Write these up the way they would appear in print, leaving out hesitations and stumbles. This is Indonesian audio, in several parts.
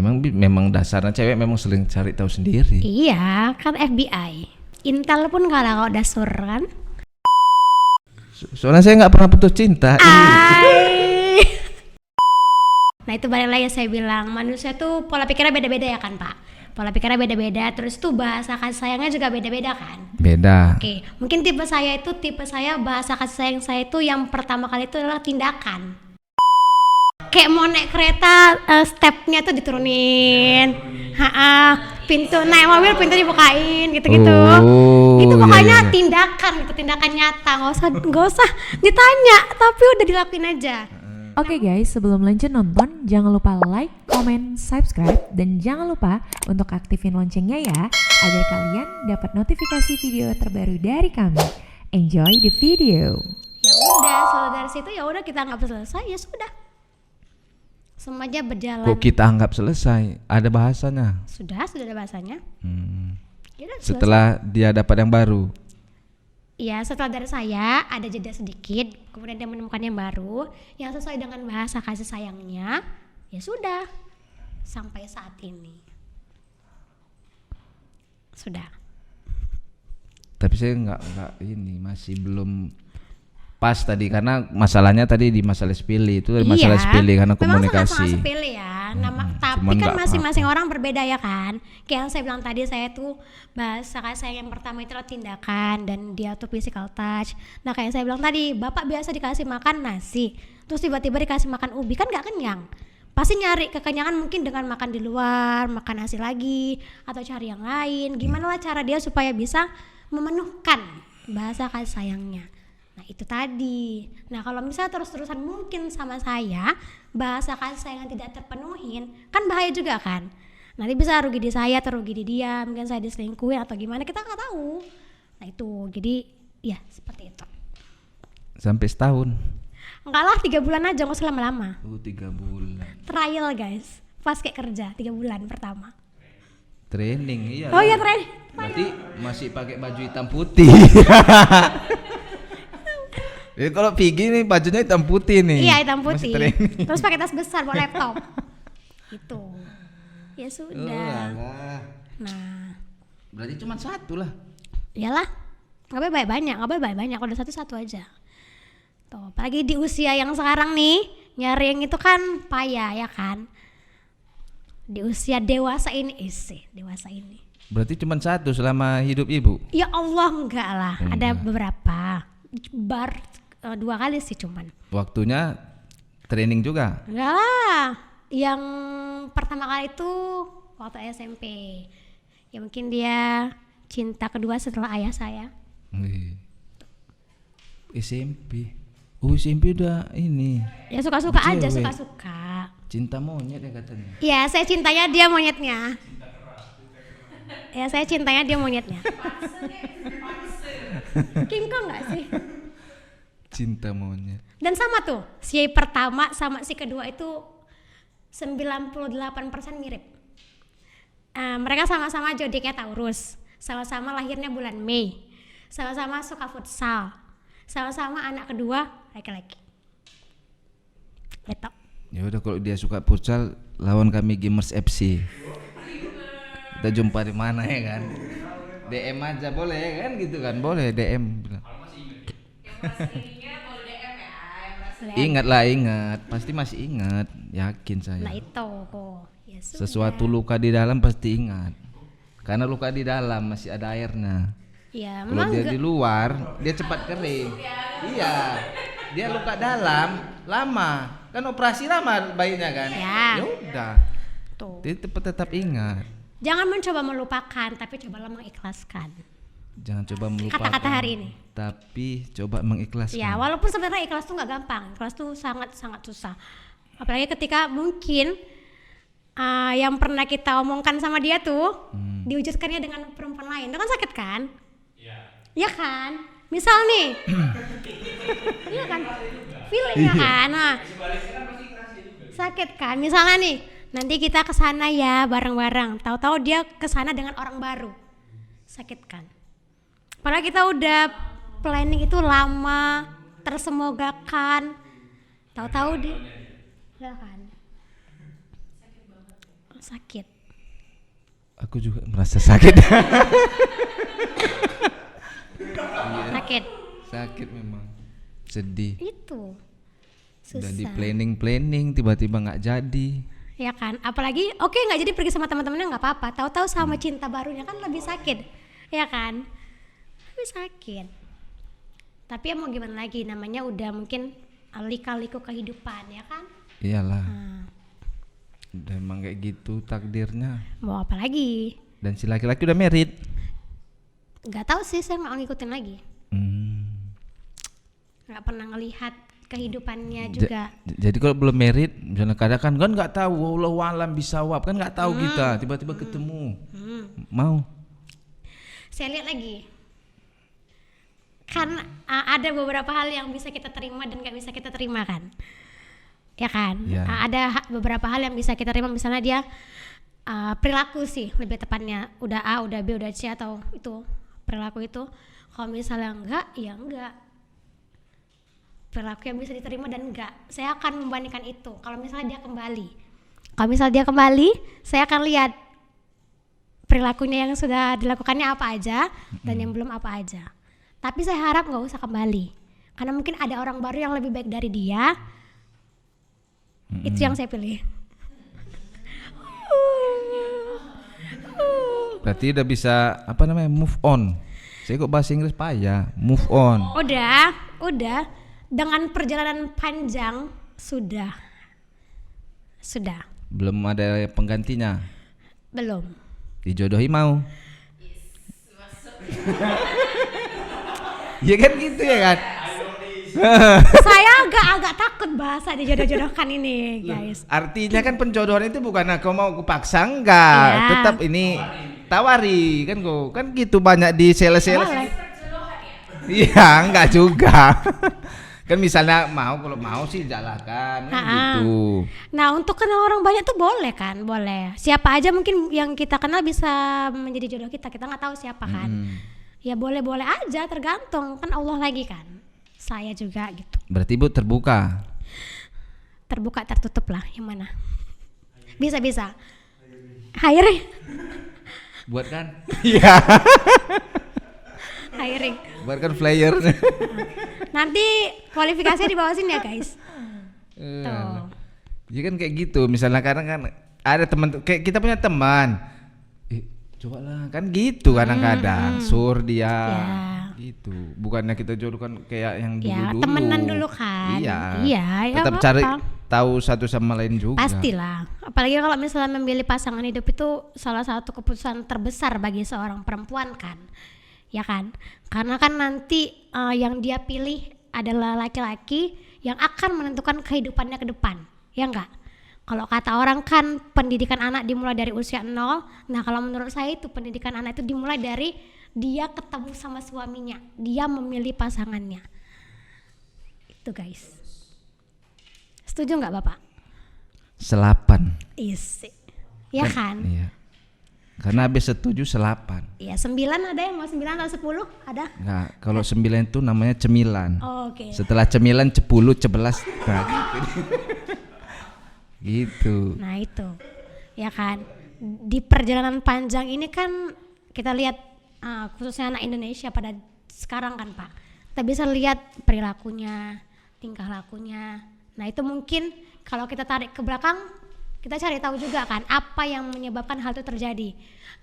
Memang dasarnya cewek memang sering cari tahu sendiri. Iya, kan FBI. Intel pun kalau udah sur kan. Soalnya saya nggak pernah putus cinta. Nah itu balik lagi saya bilang, manusia tuh pola pikirnya beda-beda ya kan Pak. Pola pikirnya beda-beda, terus tuh bahasa kasih sayangnya juga beda-beda kan. Beda. Oke, mungkin tipe saya bahasa kasih sayang saya itu yang pertama kali itu adalah tindakan. Kayak mau naik kereta, stepnya tuh diturunin, pintu naik mobil pintu dibukain gitu-gitu. Itu pokoknya iya. tindakan nyata, nggak usah ditanya, tapi udah dilakuin aja. Oke guys, sebelum lanjut nonton, jangan lupa like, comment, subscribe, dan jangan lupa untuk aktifin loncengnya ya, agar kalian dapat notifikasi video terbaru dari kami. Enjoy the video. Ya udah, setelah dari situ ya udah kita anggap selesai, ya sudah. Semuanya berjalan. Kok kita anggap selesai? Ada bahasanya. Sudah ada bahasanya. Ya udah, Setelah dia dapat yang baru. Iya, setelah dari saya ada jeda sedikit, kemudian dia menemukan yang baru yang sesuai dengan bahasa kasih sayangnya. Ya sudah, sampai saat ini sudah. Tapi saya nggak ini masih belum pas tadi karena masalahnya tadi di masalah sepele itu masalah sepele karena komunikasi. Memang sepele ya. Tapi kan masing-masing orang berbeda ya kan. Kayak yang saya bilang tadi, saya tuh bahasa kasih sayang yang pertama itu adalah tindakan dan dia tuh physical touch. Nah kayak saya bilang tadi, bapak biasa dikasih makan nasi, terus tiba-tiba dikasih makan ubi, kan nggak kenyang. Pasti nyari kekenyangan mungkin dengan makan di luar, makan nasi lagi, atau cari yang lain. Gimana lah cara dia supaya bisa memenuhkan bahasa kasih sayangnya. Nah itu tadi. Nah kalau misalnya terus-terusan mungkin sama saya bahasa kasih sayang yang tidak terpenuhin, kan bahaya juga kan. Nanti bisa rugi di saya atau rugi di dia, mungkin saya diselingkuhin atau gimana, kita nggak tahu. Nah itu, jadi ya seperti itu. Sampai setahun. Enggak lah, 3 bulan aja, nggak usah lama-lama. 3 bulan. Trial guys, pas kayak kerja 3 bulan pertama. Training iya. Oh iya training. Berarti masih pakai baju hitam putih. Jadi kalau Piggy nih bajunya hitam putih nih. Iya hitam putih. Terus pakai tas besar bawa laptop. Gitu. Ya sudah. Nah. Berarti cuma satu lah. Iyalah. Nggak boleh banyak. Udah satu aja. Tuh, apalagi di usia yang sekarang nih, nyari yang itu kan payah ya kan. Di usia dewasa ini. Berarti cuma satu selama hidup ibu? Ya Allah enggak lah. Ada beberapa. 2 kali sih cuman. Waktunya training juga? Enggak lah. Yang pertama kali itu waktu SMP. Ya mungkin dia cinta kedua setelah ayah saya. SMP. Oh SMP udah ini. Ya suka-suka aja, suka-suka. Cinta monyet ya katanya. Ya saya cintanya dia monyetnya. Kim kok enggak sih? Cinta monyet. Dan sama tuh, si pertama sama si kedua itu 98% mirip. Mereka sama-sama zodiaknya Taurus, sama-sama lahirnya bulan Mei, sama-sama suka futsal, sama-sama anak kedua laki-laki. Gitu. Ya udah kalau dia suka futsal lawan kami Gamers FC. Kita jumpa di mana ya kan? DM aja boleh ya kan gitu kan? Boleh DM bilang. Ingat, pasti masih ingat, yakin saya. Nah itu kok. Ya sesuatu luka di dalam pasti ingat. Karena luka di dalam masih ada airnya. Ya, kalau dia di luar, dia cepat kering. Iya. Dia luka dalam lama. Kan operasi lama bayinya kan? Ya udah. Tuh. Dia tetap ingat. Jangan mencoba melupakan, tapi cobalah mengikhlaskan. Jangan coba melupakan. Kata-kata hari ini. Tapi coba mengikhlaskan. Ya, walaupun sebenarnya ikhlas tuh nggak gampang. Ikhlas tuh sangat susah. Apalagi ketika mungkin yang pernah kita omongkan sama dia tuh diwujudkannya dengan perempuan lain. Itu kan sakit kan? Iya. Iya kan? Misal nih. Iya kan? Feelingnya kan. Nah, sakit kan? Misalnya nih, nanti kita kesana ya bareng-bareng. Tahu-tahu dia kesana dengan orang baru. Sakit kan? Padahal kita udah planning itu lama, tersemogakan. Tahu-tahu dia, ya kan? Sakit. Aku juga merasa sakit. Sakit. Sakit memang. Sedih. Itu. Udah Susah. di planning tiba-tiba nggak jadi. Ya kan, apalagi oke nggak jadi pergi sama teman-temannya nggak apa-apa, tahu-tahu sama cinta barunya kan lebih sakit, ya kan, lebih sakit. Tapi ya mau gimana lagi, namanya udah mungkin lika-liku kehidupan, ya kan. Iyalah. Udah emang kayak gitu takdirnya. Mau apa lagi? Dan si laki-laki udah married. Nggak tahu sih, saya nggak ngikutin lagi, nggak pernah ngelihat kehidupannya juga. Jadi kalau belum married, misalnya kadang kan nggak tahu, wallahu alam bisawab kan nggak tahu kita, tiba-tiba ketemu, mau. Saya lihat lagi, kan ada beberapa hal yang bisa kita terima dan nggak bisa kita terima kan, ya kan. Ya. Ada beberapa hal yang bisa kita terima, misalnya dia perilaku sih lebih tepatnya, udah A, udah B, udah C atau itu perilaku itu. Kalau misalnya enggak, ya enggak. Perilaku yang bisa diterima dan enggak, saya akan membandingkan itu. Kalau misalnya dia kembali, saya akan lihat perilakunya yang sudah dilakukannya apa aja dan yang belum apa aja. Tapi saya harap nggak usah kembali, karena mungkin ada orang baru yang lebih baik dari dia. Itu yang saya pilih. Berarti udah bisa move on. Saya kok bahasa Inggris payah, move on. Udah. Dengan perjalanan panjang sudah. Belum ada penggantinya. Belum. Dijodohi mau. Ya kan gitu ya kan. Saya agak takut bahasa dijodoh-jodohkan ini, guys. Artinya kan penjodohan itu bukan aku mau kupaksa, enggak. Ya. Tetap ini tawari kan kok. Kan gitu banyak di sales-sales. Boleh. Iya, enggak juga. Kan misalnya kalau mau sih jalankan gitu. Nah, untuk kenal orang banyak tuh boleh kan? Boleh. Siapa aja mungkin yang kita kenal bisa menjadi jodoh kita. Kita nggak tahu siapa kan. Ya boleh-boleh aja, tergantung. Kan Allah lagi kan. Saya juga gitu. Berarti Ibu terbuka. Terbuka tertutup lah, yang mana? Bisa. Hiring. Buat kan? Iya. Hiring. Buat kan flyer. Nanti kualifikasinya di bawah sini ya, guys. Tuh. Ya kan kayak gitu. Misalnya kadang kan ada teman, kayak kita punya teman. Coba lah kan gitu kadang-kadang. Sur dia. Ya. Gitu. Bukannya kita jodohkan kayak yang dulu-dulu. Ya, temenan dulu kan. Iya. Ya Tetap apa-apa. cari tahu satu sama lain juga. Pastilah. Apalagi kalau misalnya memilih pasangan hidup itu salah satu keputusan terbesar bagi seorang perempuan kan. Ya kan? Karena kan nanti yang dia pilih adalah laki-laki yang akan menentukan kehidupannya ke depan. Ya enggak? Kalau kata orang kan pendidikan anak dimulai dari usia 0. Nah, kalau menurut saya itu pendidikan anak itu dimulai dari dia ketemu sama suaminya, dia memilih pasangannya. Itu guys. Setuju nggak Bapak? Selapan. Isi. Ya kan? Iya. Karena habis setuju selapan. Iya, 9 ada yang mau 9 atau 10? Ada? Enggak, kalau 9 itu namanya cemilan. Oh, oke. Setelah cemilan 10, 11. Nah, gitu. Nah, itu. Ya kan? Di perjalanan panjang ini kan kita lihat khususnya anak Indonesia pada sekarang kan Pak. Kita bisa lihat perilakunya, tingkah lakunya. Nah, itu mungkin kalau kita tarik ke belakang, kita cari tahu juga kan apa yang menyebabkan hal itu terjadi.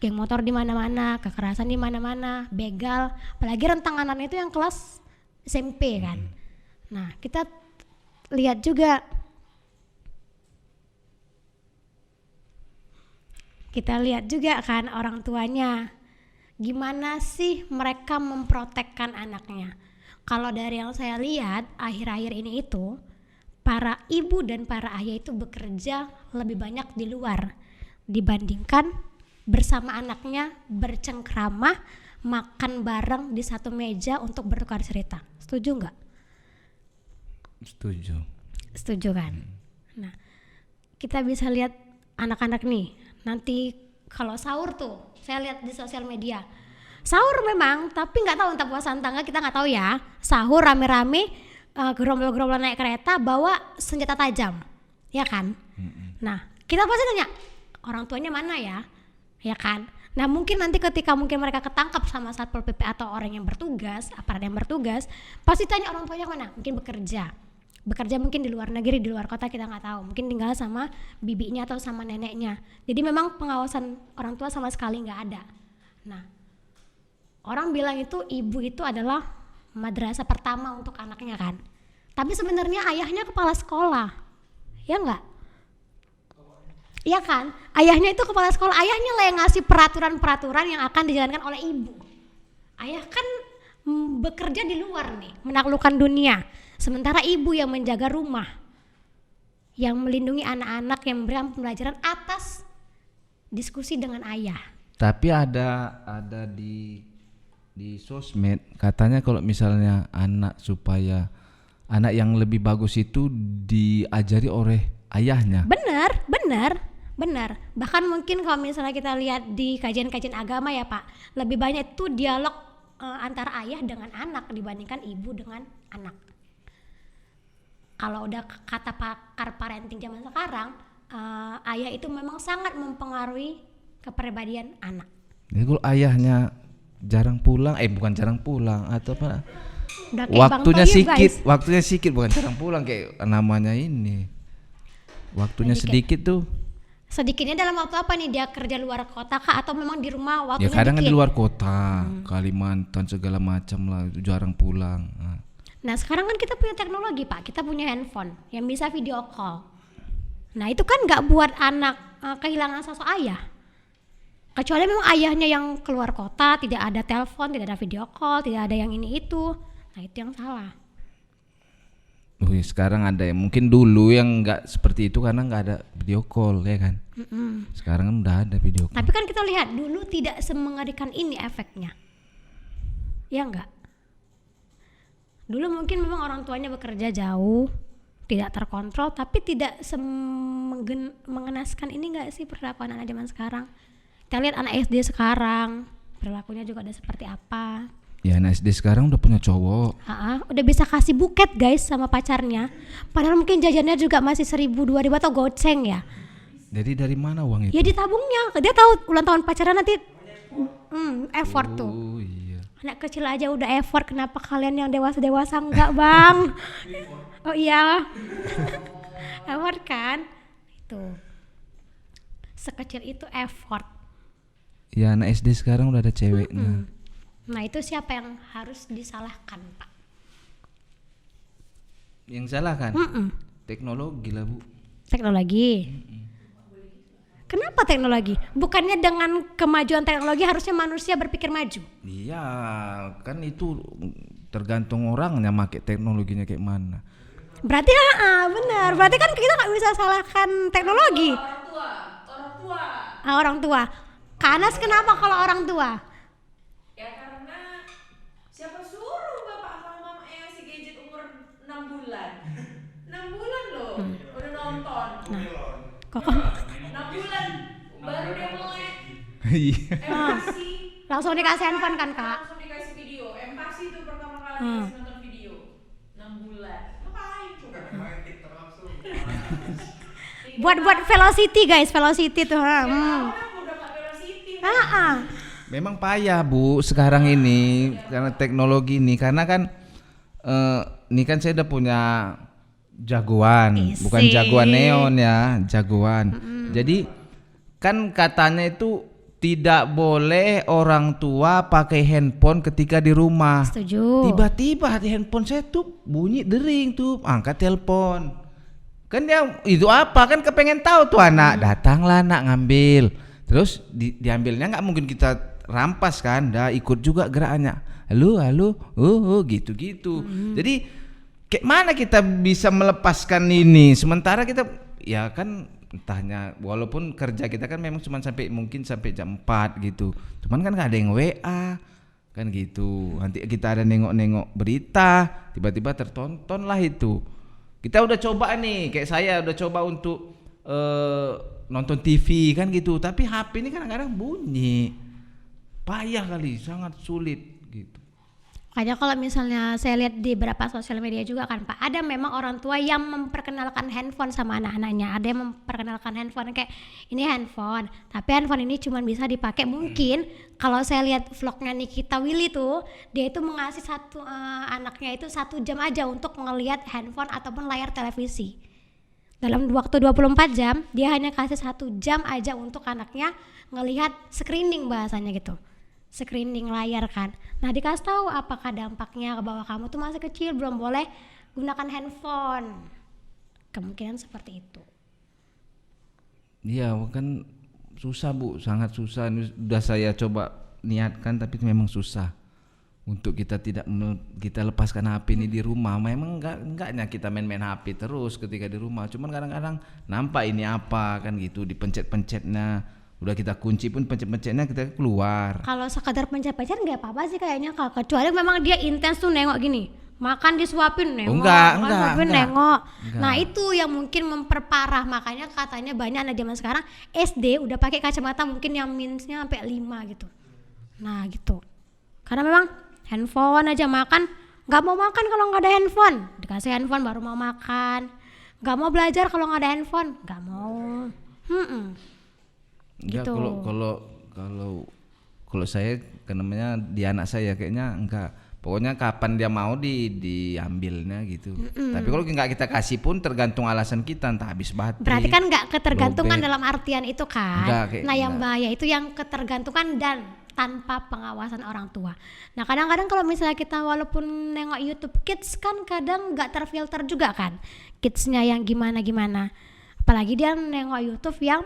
Geng motor di mana-mana, kekerasan di mana-mana, begal, apalagi rentang anak itu yang kelas SMP kan. Nah, kita lihat juga kan orang tuanya gimana sih mereka memprotekkan anaknya. Kalau dari yang saya lihat akhir-akhir ini itu para ibu dan para ayah itu bekerja lebih banyak di luar dibandingkan bersama anaknya bercengkrama, makan bareng di satu meja untuk bertukar cerita. Setuju nggak? Setuju kan? Nah, kita bisa lihat anak-anak nih, nanti kalau sahur tuh, saya lihat di sosial media, sahur memang, tapi nggak tahu entah puasaan tangga kita nggak tahu ya. Sahur rame-rame. Gerombol-gerombol naik kereta bawa senjata tajam, ya kan? Nah, kita pasti tanya, orang tuanya mana ya kan. Nah mungkin nanti ketika mungkin mereka ketangkap sama Satpol PP atau orang yang bertugas, aparat yang bertugas, pasti tanya orang tuanya mana, mungkin bekerja mungkin di luar negeri, di luar kota, kita nggak tahu, mungkin tinggal sama bibinya atau sama neneknya. Jadi memang pengawasan orang tua sama sekali nggak ada. Nah, orang bilang itu ibu itu adalah madrasah pertama untuk anaknya kan, tapi sebenarnya ayahnya kepala sekolah, ya nggak? Iya kan, ayahnya itu kepala sekolah, ayahnya lah yang ngasih peraturan-peraturan yang akan dijalankan oleh ibu. Ayah kan bekerja di luar nih, menaklukkan dunia, sementara ibu yang menjaga rumah, yang melindungi anak-anak, yang memberikan pembelajaran atas diskusi dengan ayah. Tapi ada di sosmed katanya kalau misalnya anak yang lebih bagus itu diajari oleh ayahnya. Benar. Bahkan mungkin kalau misalnya kita lihat di kajian-kajian agama ya Pak, lebih banyak itu dialog antara ayah dengan anak dibandingkan ibu dengan anak. Kalau udah kata pakar parenting zaman sekarang, ayah itu memang sangat mempengaruhi kepribadian anak. Jadi kalau ayahnya bukan jarang pulang atau apa? Waktunya sedikit bukan jarang pulang kayak namanya ini. Waktunya sedikit tuh. Sedikitnya dalam waktu apa nih, dia kerja luar kota kah atau memang di rumah waktunya ya kadang dikit? di luar kota, Kalimantan segala macam lah, itu jarang pulang. Nah sekarang kan kita punya teknologi Pak, kita punya handphone yang bisa video call. Nah itu kan nggak buat anak kehilangan sosok ayah. Kecuali memang ayahnya yang keluar kota, tidak ada telepon, tidak ada video call, tidak ada yang ini itu. Nah itu yang salah. Sekarang ada ya, mungkin dulu yang nggak seperti itu karena nggak ada video call ya kan. Sekarang kan udah ada video call. Tapi kan kita lihat dulu tidak semengerikan ini efeknya, ya enggak? Dulu mungkin memang orang tuanya bekerja jauh, tidak terkontrol, tapi tidak mengenaskan ini enggak sih perlakuan anak zaman sekarang. Kita lihat anak SD sekarang, perilakunya juga ada seperti apa. Ya anak SD sekarang udah punya cowok. Udah bisa kasih buket guys sama pacarnya. Padahal mungkin jajannya juga masih 1.000, 2.000 atau goceng ya. Jadi dari mana uang itu? Ya ditabungnya, dia tahu ulang tahun pacaran nanti effort tuh. Oh iya. Anak kecil aja udah effort, kenapa kalian yang dewasa-dewasa enggak bang? Oh iya. Effort kan? Itu. Sekecil itu effort. Ya anak SD sekarang udah ada ceweknya. Nah itu siapa yang harus disalahkan Pak? Yang salah kan? Teknologi lah Bu. Teknologi. Kenapa teknologi? Bukannya dengan kemajuan teknologi harusnya manusia berpikir maju? Iya, kan itu tergantung orangnya pakai teknologinya kayak mana. Berarti benar. Berarti kan kita nggak bisa salahkan teknologi. Orang tua. Kanas kenapa kalau orang tua? Ya karena siapa suruh bapak sama mama ngasih gadget umur 6 bulan. 6 bulan loh, udah nonton. Kok 6 bulan baru dia mulai empati. langsung dikasih handphone kan Kak? Langsung dikasih video. Empati itu pertama kali dikasih nonton video. 6 bulan. Ngapain tuh? Buat velocity guys, velocity tuh. Memang payah Bu sekarang ini karena teknologi ini, karena kan ini kan saya udah punya jagoan, bukan jagoan neon ya, jagoan. Jadi kan katanya itu tidak boleh orang tua pakai handphone ketika di rumah. Setuju. Tiba-tiba di handphone saya tuh bunyi dering tuh, angkat telepon. Kan dia itu apa, kan kepengen tahu tuh anak, datanglah anak ngambil. Terus diambilnya nggak mungkin kita rampas kan, dah ikut juga gerakannya. Halo, gitu-gitu. Jadi kayak mana kita bisa melepaskan ini? Sementara kita ya kan entahnya, walaupun kerja kita kan memang cuma sampai jam 4 gitu. Cuman kan nggak ada yang WA kan gitu. Nanti kita ada nengok-nengok berita, tiba-tiba tertonton lah itu. Kita udah coba nih, kayak saya udah coba untuk nonton TV kan gitu, tapi HP ini kadang-kadang bunyi. Payah kali, sangat sulit gitu. Makanya kalau misalnya saya lihat di beberapa sosial media juga kan Pak, ada memang orang tua yang memperkenalkan handphone sama anak-anaknya. Ada yang memperkenalkan handphone kayak ini handphone, tapi handphone ini cuma bisa dipakai mungkin kalau saya lihat vlognya Nikita Willy tuh, dia itu mengasih anaknya itu 1 jam aja untuk ngelihat handphone ataupun layar televisi. Dalam waktu 24 jam, dia hanya kasih 1 jam aja untuk anaknya ngelihat screening bahasanya gitu. Screening layar kan. Nah dikasih tahu apakah dampaknya bahwa kamu tuh masih kecil belum boleh gunakan handphone. Kemungkinan seperti itu. Iya kan susah Bu, sangat susah. Ini sudah saya coba niatkan tapi memang susah. Untuk kita kita lepaskan HP ini di rumah. Memang enggaknya kita main-main HP terus ketika di rumah. Cuman kadang-kadang nampak ini apa kan gitu, dipencet-pencetnya. Udah kita kunci pun pencet-pencetnya kita keluar. Kalau sekadar pencet-pencet nggak apa-apa sih kayaknya, kecuali memang dia intens tuh nengok gini, makan disuapin nengok, enggak. nengok. Nah itu yang mungkin memperparah, makanya katanya banyak anak zaman sekarang SD udah pakai kacamata mungkin yang minusnya sampai 5 gitu. Nah gitu, karena memang handphone aja makan, nggak mau makan kalau nggak ada handphone, dikasih handphone baru mau makan, nggak mau belajar kalau nggak ada handphone, nggak mau. Enggak, Gitu. kalau saya namanya di anak saya kayaknya enggak. Pokoknya kapan dia mau diambilnya gitu. Tapi kalau nggak kita kasih pun tergantung alasan kita, entah habis baterai. Berarti kan nggak ketergantungan lobet. dalam artian itu kan. Enggak, Nah yang bahaya itu yang ketergantungan dan tanpa pengawasan orang tua. Nah kadang-kadang kalau misalnya kita walaupun nengok YouTube Kids kan kadang nggak terfilter juga kan, kidsnya yang gimana-gimana. Apalagi dia nengok YouTube yang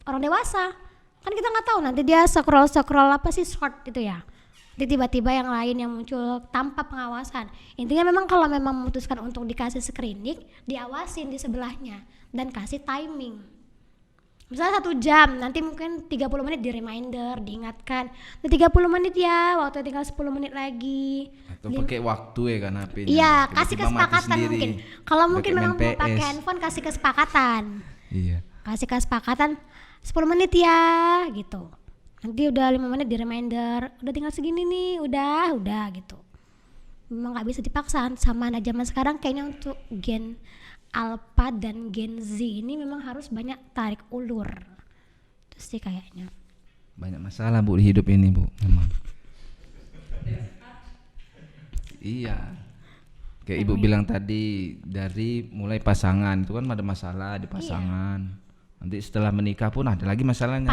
orang dewasa, kan kita nggak tahu nanti dia scroll apa sih short itu ya. Nanti tiba-tiba yang lain yang muncul tanpa pengawasan. Intinya memang kalau memang memutuskan untuk dikasih screening, diawasin di sebelahnya dan kasih timing. Misalnya 1 jam, nanti mungkin 30 menit di reminder, diingatkan. Udah 30 menit ya, waktu tinggal 10 menit lagi. Atau pakai waktu ya kan HP-nya. Iya, kasih Tiba-tiba mati kesepakatan sendiri. mungkin. Kalau mungkin Pakai memang main mau pakai PS. handphone kasih kesepakatan. Iya. Kasih kesepakatan 10 menit ya gitu. Nanti udah 5 menit di reminder, udah tinggal segini nih, udah gitu. Memang gak bisa dipaksa sama anak zaman sekarang. Kayaknya untuk gen Alpha dan Gen Z ini memang harus banyak tarik ulur. Terus sih kayaknya Banyak masalah Bu di hidup ini Bu, memang. Iya. Kayak Ibu bilang tadi, dari mulai pasangan itu kan ada masalah di pasangan. Nanti setelah menikah pun ada lagi masalahnya.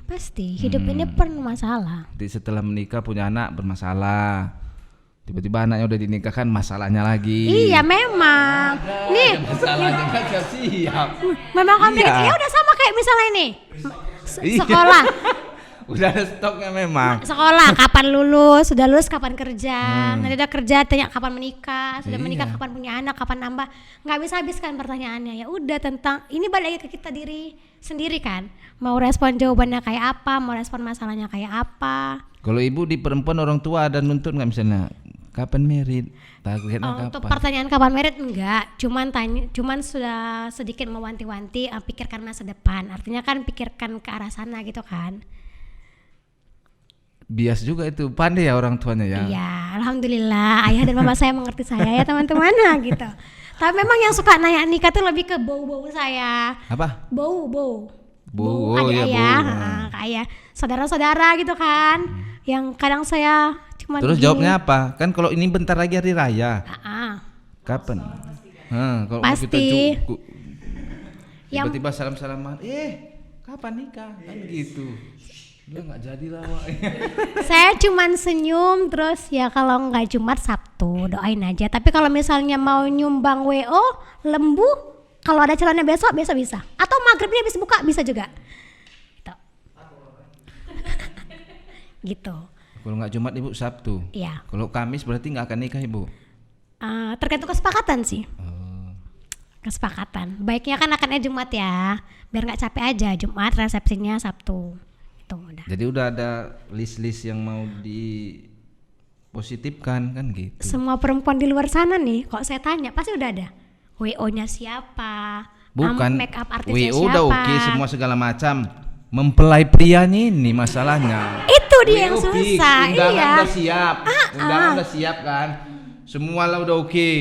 pasti hidup ini penuh masalah. Nanti setelah menikah punya anak bermasalah. Tiba-tiba anaknya udah dinikahkan, masalahnya lagi. Iya memang. Nih, Masalahnya kan siap. memang kompleks. Iya. Ya udah sama kayak misalnya ini. Iya. Sekolah. Udah ada stoknya memang. Sekolah kapan lulus, sudah lulus kapan kerja, nanti udah kerja tanya kapan menikah, sudah menikah Iya. kapan punya anak, kapan nambah. Nggak bisa habiskan pertanyaannya. Ya udah tentang ini balik lagi ke kita diri sendiri kan. Mau respon jawabannya kayak apa, mau respon masalahnya kayak apa. Kalau ibu di perempuan orang tua ada nuntut nggak misalnya kapan merit? Targetnya Untuk kapan? pertanyaan kapan merit enggak, cuman sudah sedikit mewanti-wanti, pikirkan masa depan. Artinya kan pikirkan ke arah sana gitu kan. Bias juga itu, pandai ya orang tuanya ya. Iya, alhamdulillah ayah dan mama saya mengerti saya ya teman-teman gitu. Tapi memang yang suka nanya nikah tuh lebih ke bau-bau saya. Apa? Bau Oh adik ya, ayah, bau. kayak saudara-saudara gitu kan. Yang kadang saya cuma Terus jawabnya apa? Kan kalau ini bentar lagi hari raya. Kapan? Kalau Pasti. kita Yang- tiba-tiba salam-salaman, kapan nikah? Kan gitu. Udah nggak jadi lah. Wak. Saya cuman senyum terus ya kalau nggak Jumat Sabtu doain aja. Tapi kalau misalnya mau nyumbang WO lembu, kalau ada calonnya besok bisa. Atau maghribnya habis buka bisa juga. Gitu. Gitu. Kalau nggak Jumat ibu Sabtu. Iya. Kalau Kamis berarti nggak akan nikah ibu. Tergantung kesepakatan sih. Oh. Kesepakatan. Baiknya kan akadnya Jumat ya, biar nggak capek aja. Jumat resepsinya Sabtu. Itu udah. Jadi udah ada list-list yang mau dipositifkan kan gitu. Semua perempuan di luar sana nih, kok saya tanya pasti udah ada. WO-nya siapa? Bukan Make up artisnya WO siapa? udah oke semua segala macam. Mempelai prianya ini masalahnya. Itu dia yang WO fix, susah. undangan Iya. udah siap. undangan udah siap kan, semua lah udah oke.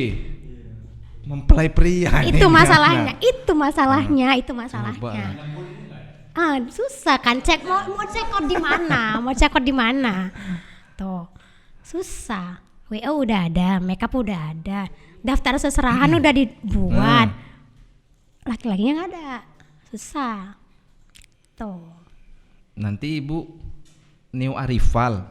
Mempelai pria nih, Itu masalahnya, Diana. itu masalahnya, itu masalahnya. Susah kan cek mau check out di mana, mau check out di mana, tuh susah. WO udah ada, makeup udah ada, daftar seserahan udah dibuat, laki-lakinya nggak ada, susah. Tuh. Nanti ibu new arrival